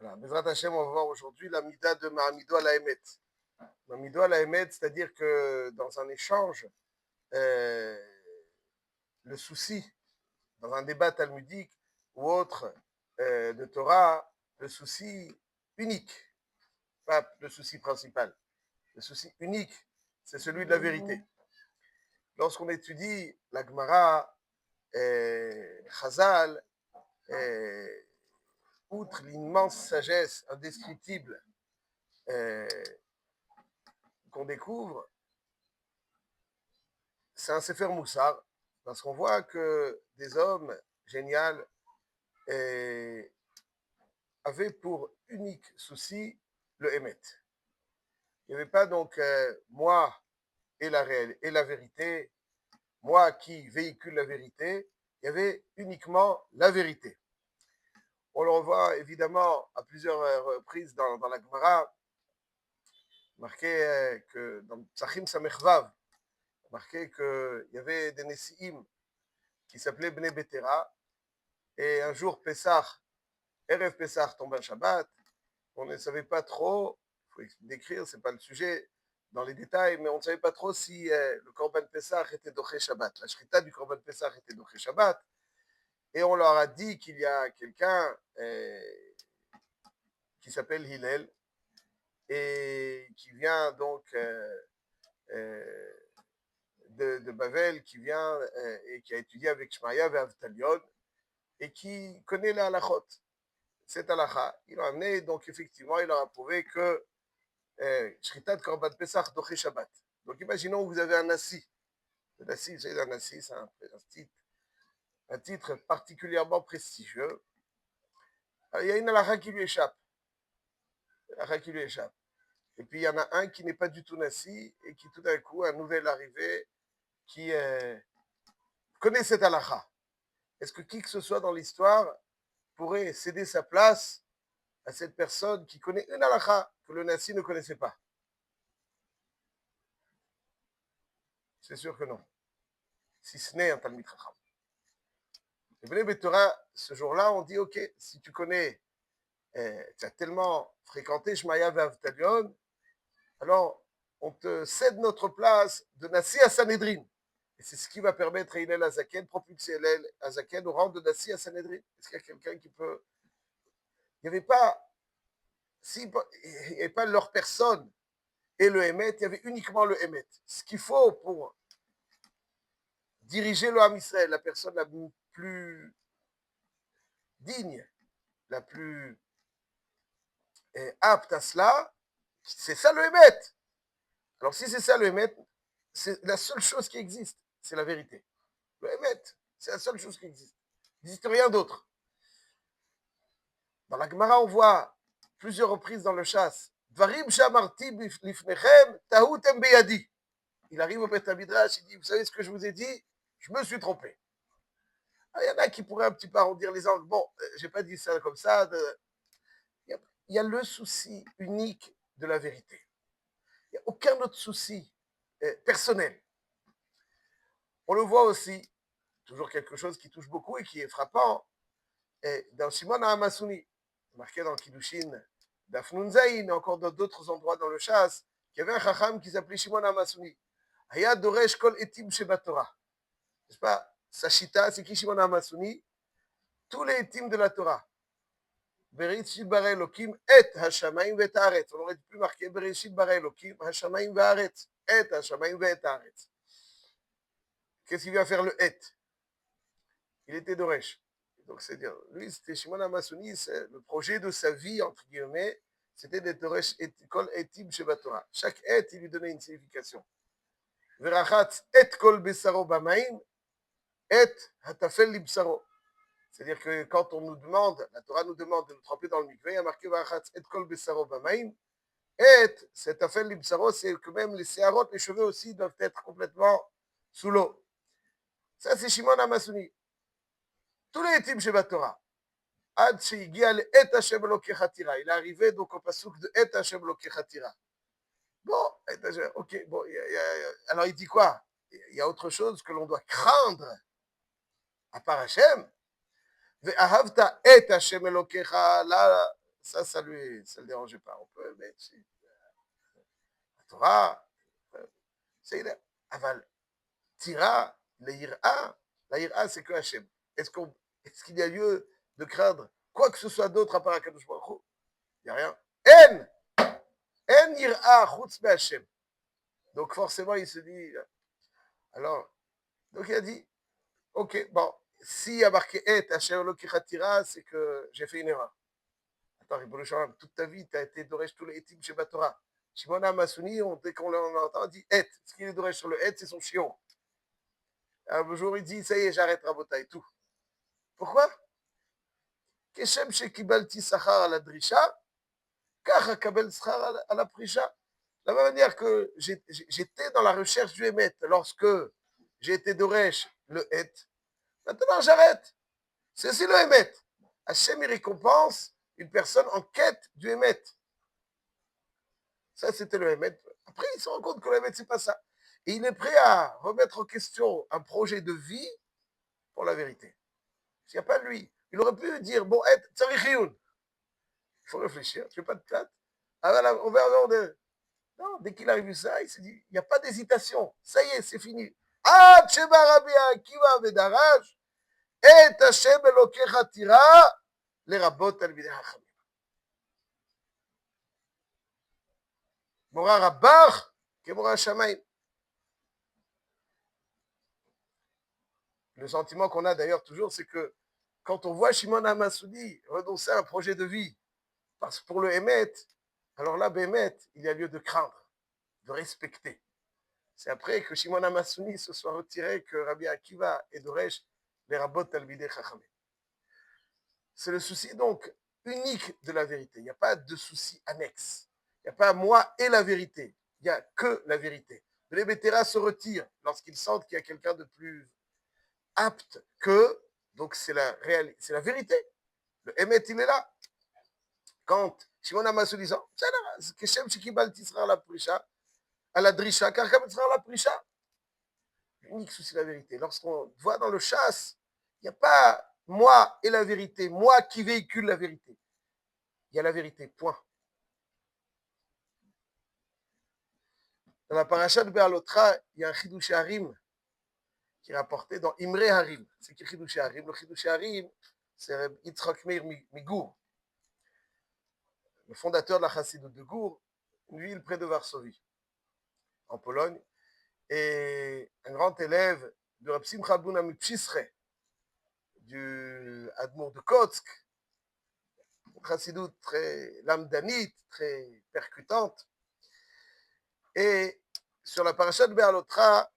Voilà. Bezrat Hashem, on va voir aujourd'hui la mida de Mahamido à la Emet. Mahamido à la Emet, c'est-à-dire que dans un échange, euh, le souci, dans un débat talmudique ou autre de Torah, le souci unique, pas le souci principal, le souci unique, c'est celui de la vérité. Lorsqu'on étudie la Gemara, Chazal, outre l'immense sagesse indescriptible qu'on découvre, c'est un Sefer Moussar, parce qu'on voit que des hommes géniaux avaient pour unique souci le Hémet. Il n'y avait pas donc moi et la vérité, moi qui véhicule la vérité, il y avait uniquement la vérité. On le revoit évidemment à plusieurs reprises dans la Gemara, marqué que dans Psachim Samechvav, marqué qu'il y avait des Nessiim qui s'appelaient Bnei Betera, et un jour Pessah, Erev Pessah tombe un Shabbat, on ne savait pas trop, il faut décrire, ce n'est pas le sujet dans les détails, mais on ne savait pas trop si le Korban Pessah était Doché Shabbat. La Shrita du Korban Pessah était Doché Shabbat, et on leur a dit qu'il y a quelqu'un qui s'appelle Hillel, et qui vient donc de Bavel, qui vient et qui a étudié avec Shmaya et Avtalion, et qui connaît la halachot. Cette halakha, il l'a amené, donc effectivement, il leur a prouvé que Shritat Korban Pesach Doché Shabbat. Donc imaginons que vous avez un nassi. Le nassi, c'est un nassi, c'est un titre particulièrement prestigieux. Alors, il y a une halakha qui lui échappe. Et puis il y en a un qui n'est pas du tout nassi et qui tout d'un coup, un nouvel arrivé, qui connaît cette halakha. Est-ce que qui que ce soit dans l'histoire pourrait céder sa place à cette personne qui connaît une halakha que le nassi ne connaissait pas? C'est sûr que non. Si ce n'est un Talmid Chacham. Et Bnei Betora, ce jour-là, on dit, ok, si tu connais, tu as tellement fréquenté Shmaya Avtalion, alors on te cède notre place de Nassi à Sanhedrin. Et c'est ce qui va permettre à Hillel Azaken, propulser Hillel Azaken au rang de Nassi à Sanhedrin. Est-ce qu'il y a quelqu'un qui peut... Il n'y avait pas... il n'y avait pas leur personne et le Hémet, il y avait uniquement le Hémet. Ce qu'il faut pour diriger le Ham Israël, la personne la plus digne, la plus apte à cela, c'est ça le Hémet. Alors si c'est ça le Hémet, c'est la seule chose qui existe, c'est la vérité. Le Hémet, c'est la seule chose qui existe. Il n'existe rien d'autre. Dans la Gemara, on voit plusieurs reprises dans le chasse. Dvarim shamarti lifnechem tahutem beyadi. Il arrive au Beth Midrash, il dit, vous savez ce que je vous ai dit? Je me suis trompé. Il y en a qui pourraient un petit peu arrondir les angles. Bon, je n'ai pas dit ça comme ça. Il y a le souci unique de la vérité. Il n'y a aucun autre souci personnel. On le voit aussi, toujours quelque chose qui touche beaucoup et qui est frappant, dans Shimon HaMasuni, marqué dans Kiddushin, d'Afnun Zayin, et encore dans d'autres endroits dans le Chasse, qu'il y avait un chacham qui s'appelait Shimon HaMasuni. Haya Doresh Kol Etim Shebatorah. N'est-ce pas? Sachita, c'est qui Shimon HaMasuni? Tous les etim de la Torah. Bereshit bara Elokim et hashamayim ve'et haaretz. On aurait pu marquer Bereshit bara Elokim hashamayim ve'haaretz. Et hashamayim ve'et haaretz. Qu'est-ce qu'il vient faire le et? Il était d'Oresh. Donc, c'est-à-dire, lui, c'était Shimon HaMasuni, le projet de sa vie, entre guillemets, c'était d'être Oresh kol etim shebatorah. Chaque et, il lui donnait une signification. Verachatz et kol besaro bamaim, et hatafel libsaro. C'est-à-dire que quand on nous demande, la Torah nous demande de nous tremper dans le mikveh, il y a marqué Verachatz et kol besaro bamaim, et cet afel libsaro, c'est que même les séharot, les cheveux aussi, doivent être complètement sous l'eau. Ça, c'est Shimon HaMasuni. Tous les etim shebatorah. Ad she'igia le et Hashem lokechatira. Il est arrivé donc au pasuk de et Hashem lokechatira. Bon, ok, bon, alors il dit quoi? Il y a autre chose que l'on doit craindre à part Hashem. Ve'ahavta et Hashem elokecha. Là, ça le dérangeait pas. On peut, mais la Torah, c'est aval. Tira, la ira, c'est que Hachem. Est-ce qu'il y a lieu de craindre quoi que ce soit d'autre à part Akadosh Baruch Hu? Il n'y a rien. En ira, chutz be Hachem. Donc forcément, il se dit, alors, donc il a dit, ok, bon, s'il y a marqué et Hachem Lokichatira, c'est que j'ai fait une erreur. Attends, Ribono Shalom, toute ta vie, tu as été Doresh tous les étim chez Batora. Shimon HaMassouni, dès qu'on l'entend, on dit et. Ce qu'il est Doresh sur le et, c'est son chion. Un jour, il dit, ça y est, j'arrête Rabota et tout. Pourquoi? Keshem shekibalti sachar à la drisha, kach kabel sachar à la prisha. De la même manière que j'étais dans la recherche du Hémet lorsque j'ai été Doresh le et, maintenant j'arrête. C'est aussi le Hémet. Hachem, il récompense une personne en quête du Hémet. Ça, c'était le Hémet. Après, il se rend compte que le Hémet, c'est pas ça. Et il est prêt à remettre en question un projet de vie pour la vérité. S'il n'y a pas lui, il aurait pu dire, bon, tsarich. Il faut réfléchir, tu veux pas de plate. Ah, voilà, on va avoir de... Non, dès qu'il a vu ça, il s'est dit, il n'y a pas d'hésitation. Ça y est, c'est fini. Ah, Tsheba Rabbi Akiva Vedaraj, et Hashem Elokecha Tira, les rabot Talmidei Chachamim. Mora Rabbach, Kemora Shamayim. Le sentiment qu'on a d'ailleurs toujours, c'est que quand on voit Shimon HaMassoudi renoncer à un projet de vie, parce que pour le Hémet, alors là, Bémet, il y a lieu de craindre, de respecter. C'est après que Shimon HaMassoudi se soit retiré que Rabbi Akiva et Doresh les rabot Talmidei Chachamim. C'est le souci donc unique de la vérité. Il n'y a pas de souci annexe. Il n'y a pas moi et la vérité. Il n'y a que la vérité. Les Bétéras se retirent lorsqu'ils sentent qu'il y a quelqu'un de plus apte que, donc c'est la vérité. Le Hémet, il est là. Quand Shimon HaMassoudi dit, c'est Keshem Shekibalti sera la prisha, à la drisha, car comme sera la prisha. L'unique souci, la vérité. Lorsqu'on voit dans le chasse, il n'y a pas moi et la vérité, moi qui véhicule la vérité. Il y a la vérité, point. Dans la paracha de Be'alotra, il y a un Chidush Harim qui est rapporté dans Imre Harim. C'est qui Chidush Harim? Le Chidush Harim, c'est Yitzhak Meir Migour, le fondateur de la Chassidut de Gour, une ville près de Varsovie, en Pologne, et un grand élève de Rab Simcha Buna Mipshisre, du Admour de Kotsk, une Chassidut très lamdanite, très percutante. Et sur la paracha de Be'alotra,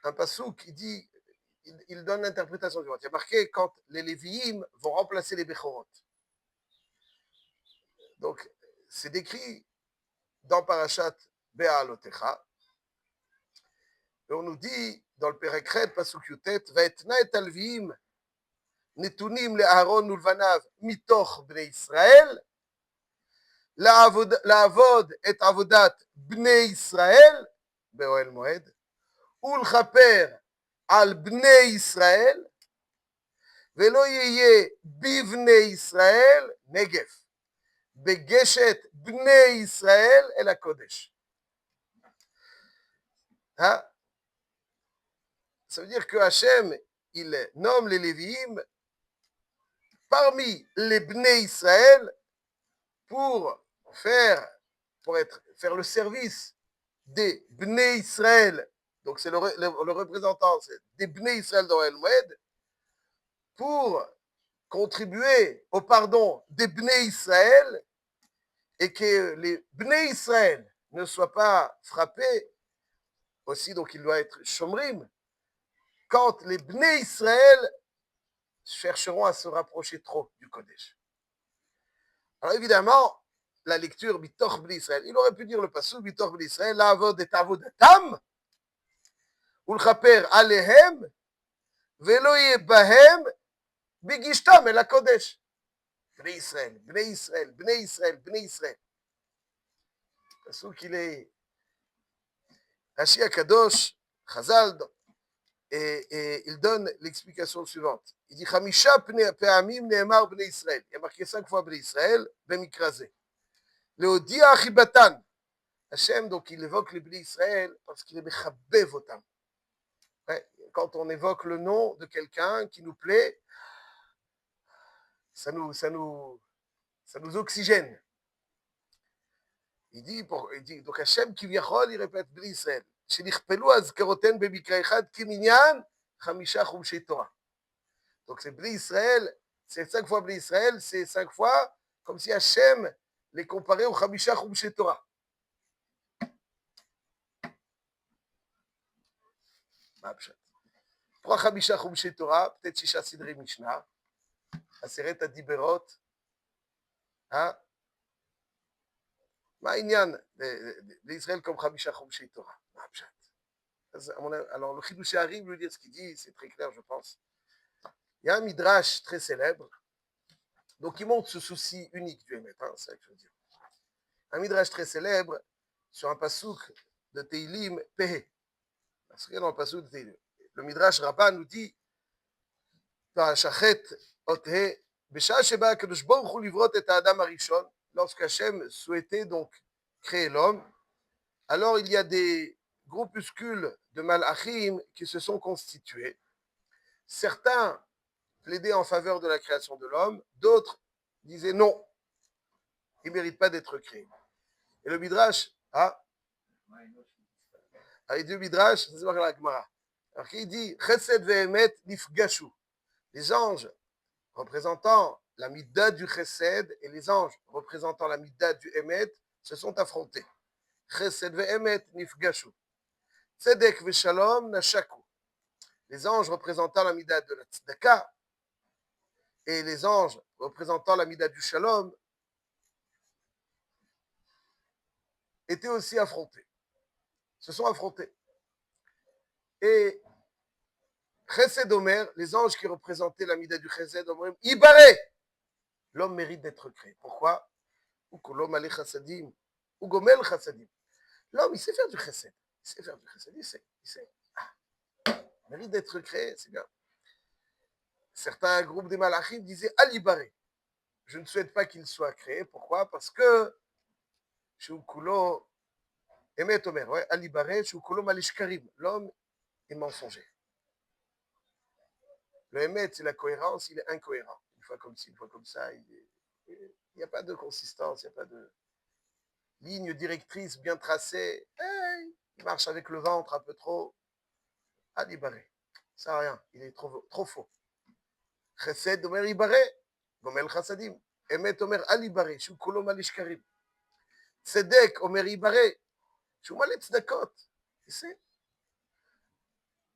un passouk, il donne l'interprétation suivante. Il y a marqué quand les Lévi'im vont remplacer les Bechorot. Donc, c'est décrit dans Parashat Be'alotecha. Et on nous dit, dans le Perekret, pasuk Yutet, Va'etna et Alvi'im, Netunim le Aaron ulvanav, mitoch bnei Israël, לעבוד את עבודת בני ישראל באוהל מועד ולכפר על בני ישראל ולא יהיה בבני ישראל נגף בגשת בני ישראל אל הקודש. Ça veut dire que Hachem, il nomme les Lévi'im parmi les Bnei Israël pour faire le service des Bnei Israël, donc c'est le représentant des Bnei Israël dans El Moed, pour contribuer au pardon des Bnei Israël et que les Bnei Israël ne soient pas frappés aussi, donc il doit être Shomrim, quand les Bnei Israël chercheront à se rapprocher trop du Kodesh. Alors évidemment, la lecture Bitoch Bnei Israël, il aurait pu dire le passage Bitoch Bnei Israël, la avod et avodatam, ou le chaper alehem, velo yebahem, bigishtam el Kodesh. Bnei Israël, Bnei Israël, Bnei Israël, Bnei Israël. Passage qu'il est Rashi Akadosh, Chazal, et il donne l'explication suivante. Il dit Chamisha Pe'amim Nehemar Bnei Israël. Il y a marqué 5 fois Bnei Israël, Bemikrazé. Leodia Achibatan. Hachem, donc il évoque les Bnei Israël parce qu'il est Mechabev Otam. Quand on évoque le nom de quelqu'un qui nous plaît, ça nous oxygène. Il dit, donc Hachem Kivyachol, il répète Bnei Israël. Shenichpelu azkaroten bemikra echad kiminyan chamisha chumshei Torah. Donc c'est Bnei Israël, c'est 5 fois Bnei Israël, c'est 5 fois comme si Hachem les comparait au chamisha chumshei Torah. Pourquoi chamisha chumshei Torah? Peut-être Shisha Sidrei Mishnah, Aseret Adiberot, hein? מה העניין לישראל comme חמישה חומשי תורה? מה הפשט? Alors, le Chidush arrive, lui dire ce qu'il dit, c'est très clair, je pense. Il y a un midrash très célèbre, donc il montre ce souci unique du Hémet, hein, c'est ça que je veux dire. Un midrash très célèbre sur un pasouk de Teilim Pehe. Parce que dans le pasouk de Teilim, le midrash Rabbah nous dit Parashachet Othe, Besha Sheba Kadosh Baruch Hu livrot et Adam Arishon, lorsque Hachem souhaitait donc créer l'homme, alors il y a des groupuscules de malachim qui se sont constitués. Certains plaidaient en faveur de la création de l'homme, d'autres disaient non, il ne mérite pas d'être créé. Et le Midrash, avec deux Midrash, c'est pas la Gemara. Alors qu'il dit Chesed ve'emet nifgashu. Les anges représentant la midda du Chesed et les anges représentant la midda du Emet se sont affrontés. Chesed ve'emet nifgashu. Tzedek ve'shalom nashaku. Les anges représentant la midda de la tzedaka et les anges représentant la midda du shalom étaient aussi affrontés, se sont affrontés. Et Chesed Omer, les anges qui représentaient la midda du Chesed, Omer, Ibaré, l'homme mérite d'être créé. Pourquoi? Ou l'homme allait chassadim, ou gomel chassadim. L'homme, il sait faire du Chesed. Il sait faire du Chesed, il sait. Il mérite d'être créé, c'est bien. Certains groupes des malachim disaient Alibaré. Je ne souhaite pas qu'il soit créé. Pourquoi? Parce que Shoukulo Emet Omer, ouais, Alibaré, Shoukulo Malishkarim. L'homme est mensonger. Le Emet, c'est la cohérence, il est incohérent. Une fois comme ci, une fois comme ça, il n'y a pas de consistance, il n'y a pas de ligne directrice bien tracée. Hey, il marche avec le ventre un peu trop. Alibaré. Ça sert à rien, il est trop faux. Chesed Omer Ibaré, Gomel Chassadim. Emet Omer Alibaré, Shoukulo Malishkarim. Tzedek Omer Ibaré, Shoumalet Tzedakot. Tu sais?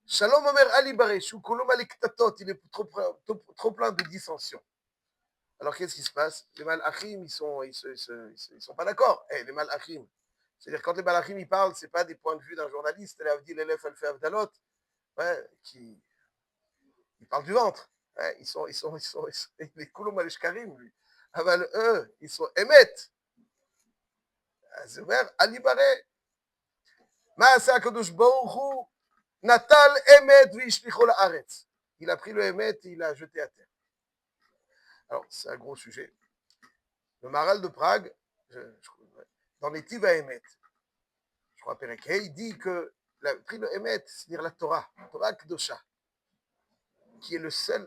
Shalom Omer Alibaré, Shoukulo Maliktatot. Il est trop plein de dissensions. Alors qu'est-ce qui se passe? Les malachim, ils sont pas d'accord. Les malachim. C'est-à-dire quand les malachim ils parlent, c'est pas des points de vue d'un journaliste, l'élève elle fait Avdalot, qui il parle du ventre. Ils sont les Koulo Malishkarim, lui. Aval eux, ils sont Emet. C'est vrai, Alibaré. Maasa Kadosh Baruch Hu, Natal Emet Vishlicho Laaretz. Il a pris le Emet et il l'a jeté à terre. Alors, c'est un gros sujet. Le Maral de Prague, dans les Tiva Emet, je crois Perek, il dit que il a pris le Emet, c'est-à-dire la Torah Kedosha, qui est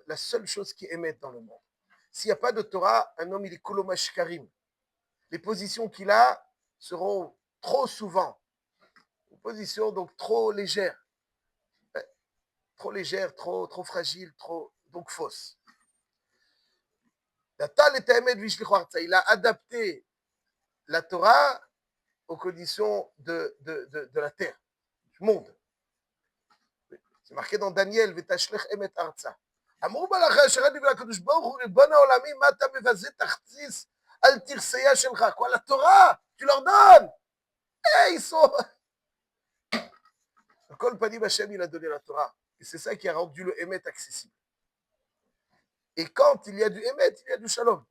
la seule chose qui émet dans le monde. S'il n'y a pas de Torah, un homme, il est kolomashkarim. Les positions qu'il a seront trop souvent, des positions donc trop légères, trop fragiles, donc fausses. Il a adapté la Torah aux conditions de la terre, du monde. C'est marqué dans Daniel, Vetashlech emet arza. אמרו מלאכי אשר אני ולקדוש ברוך הוא ריבון העולמים, מה אתה מבזה תחציס על תרסיה שלך? Quoi, la Torah, tu leur donnes. Ils sont... Kol panim Hashem, il a donné la Torah. Et c'est ça qui a rendu le Emet accessible. Et quand il y a du Emet, il y a du Shalom.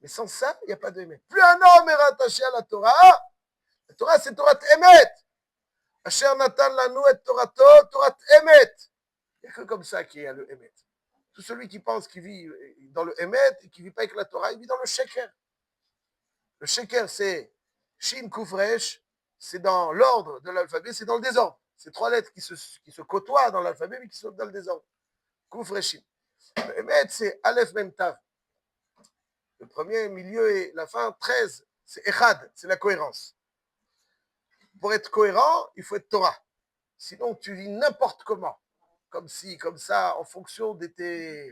Mais sans ça, il n'y a pas de Emet. Plus un homme est rattaché à la Torah c'est Torah Emet. Asher Natan lanu et Torato, Torah Emet. Il n'y a que comme ça qu'il y a le Emet. Tout celui qui pense qu'il vit dans le Emet et qui ne vit pas avec la Torah, il vit dans le Sheker. Le Sheker, c'est Shin Kufresh, c'est dans l'ordre de l'alphabet, c'est dans le désordre. C'est 3 lettres qui se côtoient dans l'alphabet, mais qui sont dans le désordre. Kufreshin. Le Emet, c'est Aleph Mem Tav. Le premier, milieu et la fin, 13, c'est Echad, c'est la cohérence. Pour être cohérent, il faut être Torah. Sinon, tu vis n'importe comment. Comme si, comme ça, en fonction de tes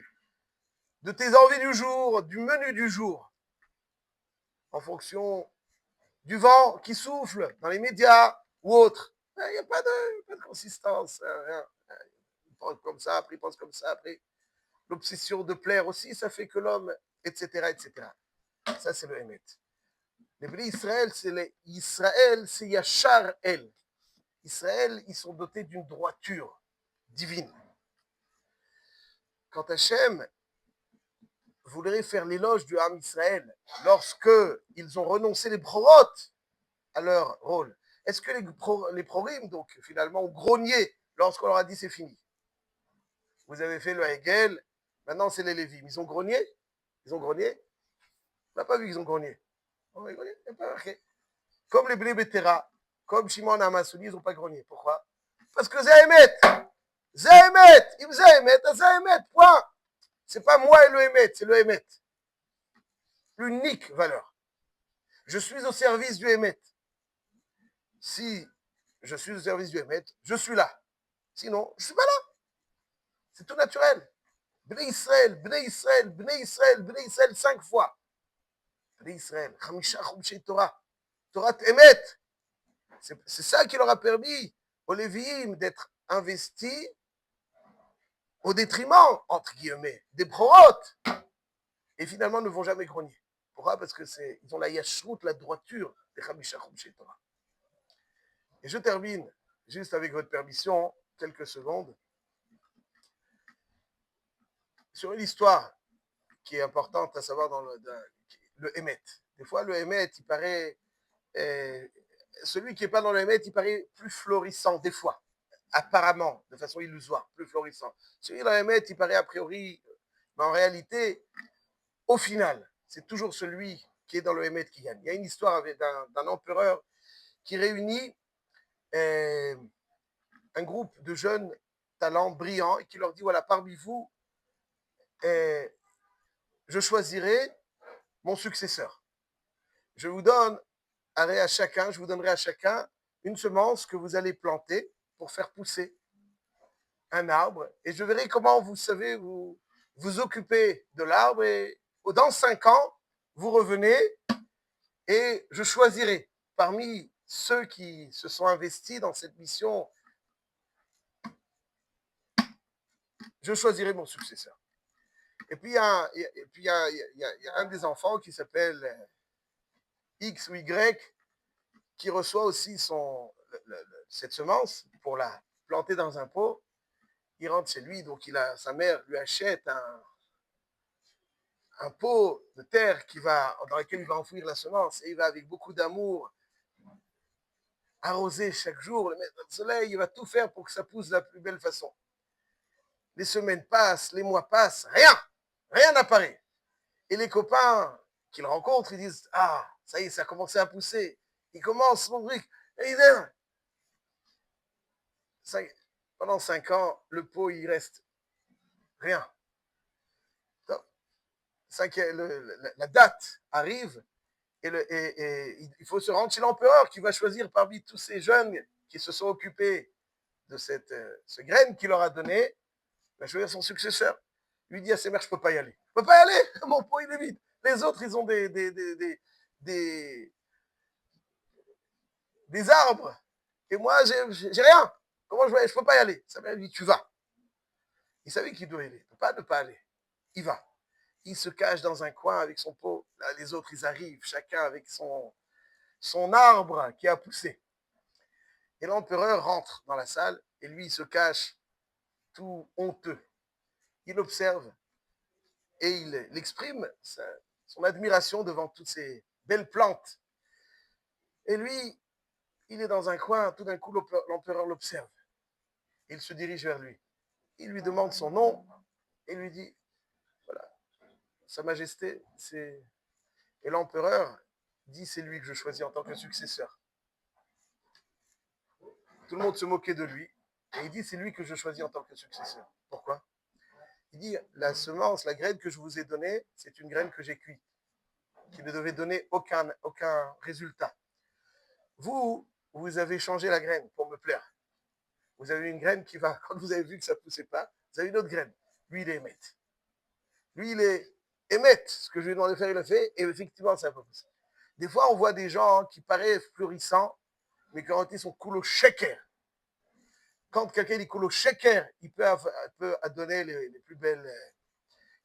envies du jour, du menu du jour. En fonction du vent qui souffle dans les médias ou autre. Il n'y a pas de consistance. Rien. Il pense comme ça, après il pense comme ça, après l'obsession de plaire aussi, ça fait que l'homme, etc., etc. Ça, c'est le Emet. Les Bnei Israël, c'est Yachar El. Israël, ils sont dotés d'une droiture divine. Quand Hachem voudrait faire l'éloge du Ham Israël, lorsque ils ont renoncé les prorotes à leur rôle, est-ce que les prorim, donc finalement, ont grogné lorsqu'on leur a dit c'est fini? Vous avez fait le Hegel, maintenant c'est les Lévim. Ils ont grogné? Ils ont grogné? On n'a pas vu qu'ils ont grogné. On a grogné? Il n'y a pas marqué. Comme les Bnei Betera, comme Shimon Amasouli, ils n'ont pas grogné. Pourquoi? Parce que Zahemet, il Zahemet, point. C'est pas moi et le Hémet, c'est le Hémet. L'unique valeur. Je suis au service du Hémet. Si je suis au service du Hémet, je suis là. Sinon, je ne suis pas là. C'est tout naturel. Bnei Israël, Bnei Israël, Bnei Israël, Bnei Israël, 5 fois. Bnei Israël, Chamisha Chumshei Torah. Torah Hémet. C'est ça qui leur a permis aux Lévi'im d'être investis au détriment, entre guillemets, des prorotes. Et finalement, ne vont jamais grogner. Pourquoi? Parce qu'ils ont la yashrut, la droiture des Chamisha Chumshei Torah. Et je termine, juste avec votre permission, quelques secondes, sur une histoire qui est importante à savoir dans le Hémet. Des fois, le Hémet, il paraît, celui qui n'est pas dans le Hémet, il paraît plus florissant, des fois, apparemment, de façon illusoire, plus florissant. Celui dans le Hémet, il paraît a priori, mais en réalité, au final, c'est toujours celui qui est dans le Hémet qui gagne. Il y a une histoire d'un empereur qui réunit un groupe de jeunes talents brillants et qui leur dit, voilà, parmi vous, je choisirai mon successeur. Je vous donnerai à chacun une semence que vous allez planter pour faire pousser un arbre. Et je verrai comment vous savez vous occuper de l'arbre. Et dans 5 ans, vous revenez et je choisirai parmi ceux qui se sont investis dans cette mission, je choisirai mon successeur. Et puis, il y a un des enfants qui s'appelle X ou Y qui reçoit aussi cette semence pour la planter dans un pot. Il rentre chez lui, donc sa mère lui achète un pot de terre dans lequel il va enfouir la semence et il va avec beaucoup d'amour arroser chaque jour, le mettre dans le soleil, il va tout faire pour que ça pousse de la plus belle façon. Les semaines passent, les mois passent, rien n'apparaît. Et les copains qu'il rencontre, ils disent, ah, ça y est, ça a commencé à pousser. Il commence son truc. Et il dit, pendant 5 ans, le pot, il reste rien. Donc, la date arrive et il faut se rendre chez l'empereur qui va choisir parmi tous ces jeunes qui se sont occupés de ce graine qu'il leur a donné, il va choisir son successeur. Il lui dit à ses mères, je ne peux pas y aller. Je ne peux pas y aller, mon pot, il est vide. Les autres, ils ont des arbres. Et moi, j'ai rien. Comment je ne peux pas y aller? Sa mère lui dit, tu vas. Il savait qu'il doit y aller. Il ne peut pas ne pas aller. Il va. Il se cache dans un coin avec son pot. Là, les autres, ils arrivent, chacun avec son arbre qui a poussé. Et l'empereur rentre dans la salle et lui, il se cache tout honteux. Il observe et il exprime son admiration devant toutes ces belles plantes. Et lui, il est dans un coin, tout d'un coup, l'empereur l'observe. Il se dirige vers lui. Il lui demande son nom Et il lui dit, voilà, Sa Majesté, c'est... Et l'empereur dit, c'est lui que je choisis en tant que successeur. Tout le monde se moquait de lui. Et il dit, c'est lui que je choisis en tant que successeur. Pourquoi? Il dit, la semence, la graine que je vous ai donnée, c'est une graine que j'ai cuite, qui ne devait donner aucun résultat. Vous, vous avez changé la graine pour me plaire. Vous avez une graine qui va, quand vous avez vu que ça ne poussait pas, vous avez une autre graine. Lui, il est émette. Lui, il est émette. Ce que je lui ai demandé de faire, il le fait. Et effectivement, ça n'a pas poussé. Des fois, on voit des gens qui paraissent florissants, mais quand ils sont cool au shaker. Quand quelqu'un dit cool au shaker, il peut donner les plus belles,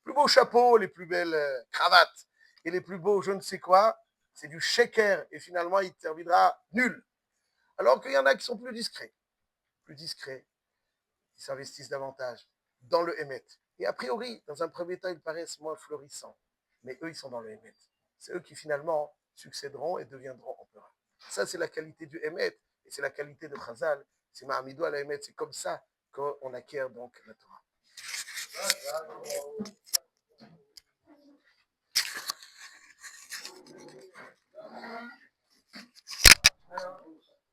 plus beaux chapeaux, les plus belles cravates et les plus beaux je ne sais quoi. C'est du shaker. Et finalement, il terminera nul. Alors qu'il y en a qui sont plus discrets, qui s'investissent davantage dans le Hémet. Et a priori, dans un premier temps, ils paraissent moins florissants. Mais eux, ils sont dans le Hémet. C'est eux qui finalement succéderont et deviendront empereurs. Ça, c'est la qualité du Hémet. Et c'est la qualité de Chazal. C'est Ma'amidou à la Hémet. C'est comme ça qu'on acquiert donc la Torah.